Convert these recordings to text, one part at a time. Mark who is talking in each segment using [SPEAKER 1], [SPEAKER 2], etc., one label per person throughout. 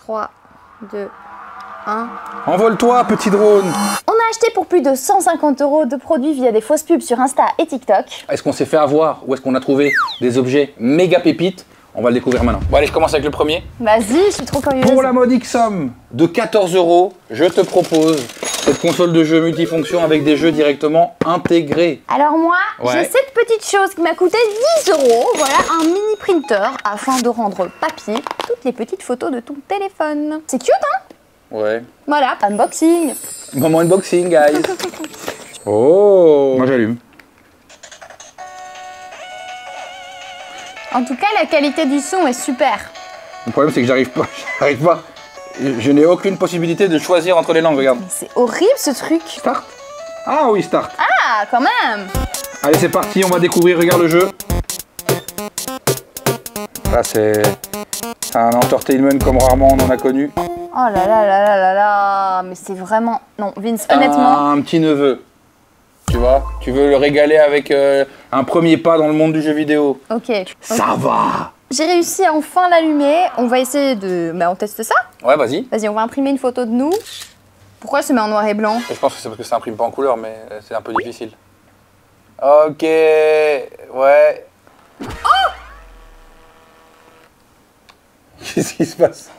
[SPEAKER 1] 3, 2, 1.
[SPEAKER 2] Envole-toi, petit drone.
[SPEAKER 1] On a acheté pour plus de 150 € de produits via des fausses pubs sur Insta et TikTok.
[SPEAKER 2] Est-ce qu'on s'est fait avoir ou est-ce qu'on a trouvé des objets méga pépites? On va le découvrir maintenant. Bon allez, je commence avec le premier.
[SPEAKER 1] Vas-y, je suis trop curieuse.
[SPEAKER 2] Pour la modique somme de 14 €, je te propose cette console de jeu multifonction avec des jeux directement intégrés.
[SPEAKER 1] Alors moi,
[SPEAKER 2] Ouais.
[SPEAKER 1] j'ai cette petite chose qui m'a coûté 10 €. Voilà, un mini printer afin de rendre papier toutes les petites photos de ton téléphone. C'est cute, hein?
[SPEAKER 2] Ouais.
[SPEAKER 1] Voilà, unboxing.
[SPEAKER 2] Moment unboxing, guys. Oh. Moi j'allume.
[SPEAKER 1] En tout cas, la qualité du son est super.
[SPEAKER 2] Le problème c'est que j'arrive pas. Je n'ai aucune possibilité de choisir entre les langues, regarde.
[SPEAKER 1] Mais c'est horrible ce truc.
[SPEAKER 2] Start. Ah oui, start.
[SPEAKER 1] Ah, quand même.
[SPEAKER 2] Allez, c'est parti, on va découvrir, regarde le jeu. Là, c'est un entertainment comme rarement on en a connu.
[SPEAKER 1] Oh là là là là là là. Mais c'est vraiment... Non, Vince, honnêtement...
[SPEAKER 2] Un petit neveu. Tu vois, tu veux le régaler avec un premier pas dans le monde du jeu vidéo.
[SPEAKER 1] Ok.
[SPEAKER 2] Ça va.
[SPEAKER 1] J'ai réussi à enfin l'allumer. On va essayer de... Bah, on teste ça.
[SPEAKER 2] Ouais, vas-y.
[SPEAKER 1] Vas-y, on va imprimer une photo de nous. Pourquoi se met en noir et blanc?
[SPEAKER 2] Je pense que c'est parce que ça imprime pas en couleur, mais c'est un peu difficile. Ok, ouais. Oh! Qu'est-ce qui se passe?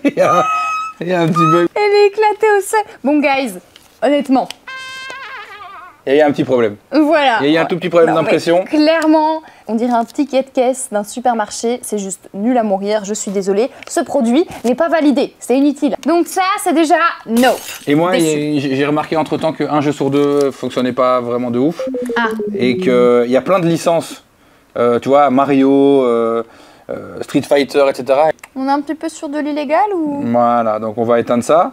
[SPEAKER 2] il y a un petit bug.
[SPEAKER 1] Elle est éclatée au sol. Bon, guys, honnêtement,
[SPEAKER 2] Il y a un petit problème.
[SPEAKER 1] voilà.
[SPEAKER 2] Il y a un tout petit problème
[SPEAKER 1] Non, mais
[SPEAKER 2] d'impression.
[SPEAKER 1] clairement, on dirait un ticket de caisse d'un supermarché. C'est juste nul à mourir. Je suis désolée. Ce produit n'est pas validé. C'est inutile. Donc ça, c'est déjà no.
[SPEAKER 2] Et moi,
[SPEAKER 1] Déçu.
[SPEAKER 2] j'ai remarqué entre-temps qu'un jeu sur deux fonctionnait pas vraiment de ouf.
[SPEAKER 1] Ah.
[SPEAKER 2] Et qu'il y a plein de licences. Tu vois, Mario, Street Fighter, etc.
[SPEAKER 1] On est un petit peu sur de l'illégal ou...
[SPEAKER 2] Voilà, donc on va éteindre ça.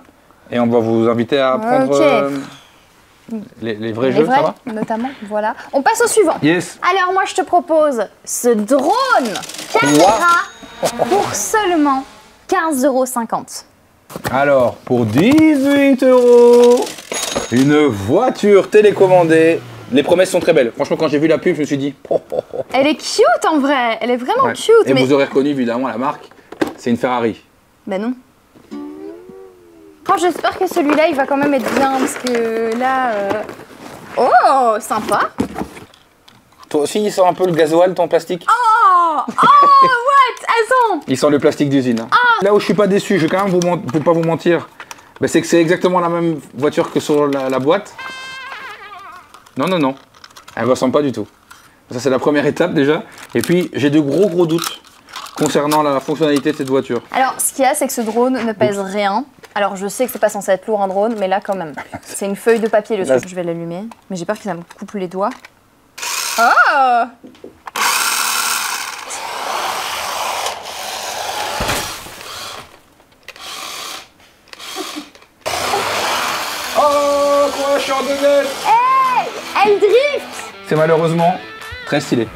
[SPEAKER 2] Et on va vous inviter à prendre
[SPEAKER 1] Ok.
[SPEAKER 2] les vrais
[SPEAKER 1] Les
[SPEAKER 2] jeux,
[SPEAKER 1] vrais,
[SPEAKER 2] ça va?
[SPEAKER 1] notamment. Voilà. On passe au suivant.
[SPEAKER 2] Yes.
[SPEAKER 1] Alors moi, je te propose ce drone caméra pour seulement 15,50 €.
[SPEAKER 2] Alors, pour 18 €, une voiture télécommandée. Les promesses sont très belles. Franchement, quand j'ai vu la pub, je me suis dit... Oh, oh, oh.
[SPEAKER 1] Elle est cute en vrai. Elle est vraiment
[SPEAKER 2] Ouais.
[SPEAKER 1] cute.
[SPEAKER 2] Et
[SPEAKER 1] mais...
[SPEAKER 2] vous aurez reconnu évidemment la marque. C'est une Ferrari.
[SPEAKER 1] Ben non. Oh, j'espère que celui-là, il va quand même être bien parce que là... Oh, sympa.
[SPEAKER 2] Toi aussi, il sent un peu le gasoil, ton plastique?
[SPEAKER 1] Oh, what? Attends.
[SPEAKER 2] Il sent le plastique d'usine. Hein. Là où je suis pas déçu, je vais quand même faut pas vous mentir, ben, c'est que c'est exactement la même voiture que sur la boîte. Non, non, non. Elle ne ressemble pas du tout. Ça, c'est la première étape déjà. Et puis, j'ai de gros doutes concernant la fonctionnalité de cette voiture.
[SPEAKER 1] Alors, ce qu'il y a, c'est que ce drone ne pèse rien. Alors, je sais que c'est pas censé être lourd un drone, mais là, quand même. C'est une feuille de papier, le
[SPEAKER 2] Là,
[SPEAKER 1] truc. Je vais l'allumer. Mais j'ai peur que ça me coupe les doigts. Oh!
[SPEAKER 2] Oh, quoi, je suis en degrette.
[SPEAKER 1] Hey! Elle drift!
[SPEAKER 2] C'est malheureusement très stylé.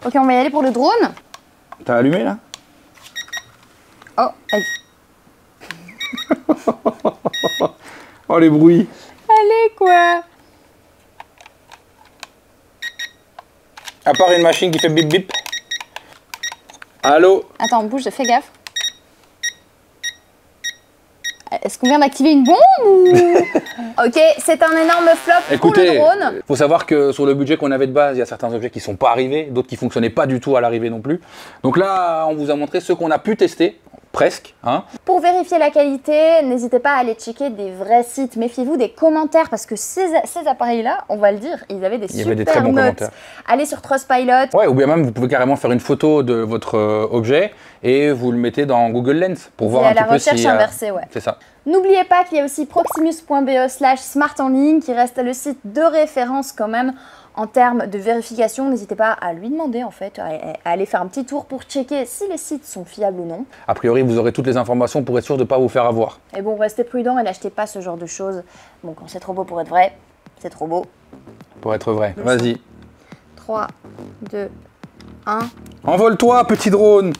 [SPEAKER 1] Ok, on va y aller pour le drone.
[SPEAKER 2] T'as allumé là?
[SPEAKER 1] Oh, aïe.
[SPEAKER 2] Oh, les bruits.
[SPEAKER 1] Allez, quoi!
[SPEAKER 2] À part une machine qui fait bip bip. Allô?
[SPEAKER 1] Attends, bouge, fais gaffe. Est-ce qu'on vient d'activer une bombe ou... Ok, c'est un énorme flop pour le
[SPEAKER 2] Écoutez,
[SPEAKER 1] drone.
[SPEAKER 2] faut savoir que sur le budget qu'on avait de base, il y a certains objets qui sont pas arrivés, d'autres qui fonctionnaient pas du tout à l'arrivée non plus. Donc là, on vous a montré ceux qu'on a pu tester, presque. Hein.
[SPEAKER 1] Pour vérifier la qualité, n'hésitez pas à aller checker des vrais sites. Méfiez-vous des commentaires parce que ces appareils-là, on va le dire, ils avaient des
[SPEAKER 2] Il y
[SPEAKER 1] super
[SPEAKER 2] avait des très bons
[SPEAKER 1] notes.
[SPEAKER 2] commentaires.
[SPEAKER 1] Allez sur Trustpilot.
[SPEAKER 2] Ouais, ou bien même vous pouvez carrément faire une photo de votre objet et vous le mettez dans Google Lens pour voir
[SPEAKER 1] Et
[SPEAKER 2] un
[SPEAKER 1] à la
[SPEAKER 2] petit peu
[SPEAKER 1] recherche
[SPEAKER 2] si...
[SPEAKER 1] inversée, ouais.
[SPEAKER 2] C'est ça.
[SPEAKER 1] N'oubliez pas qu'il y a aussi proximus.be/smart en ligne qui reste le site de référence quand même en termes de vérification. N'hésitez pas à lui demander en fait, à aller faire un petit tour pour checker si les sites sont fiables ou non.
[SPEAKER 2] A priori, vous aurez toutes les informations pour être sûr de ne pas vous faire avoir.
[SPEAKER 1] Et bon, restez prudent et n'achetez pas ce genre de choses. Bon, quand c'est trop beau pour être vrai, c'est trop beau.
[SPEAKER 2] Pour être vrai. Vas-y.
[SPEAKER 1] 3, 2, 1.
[SPEAKER 2] Envole-toi, petit drone!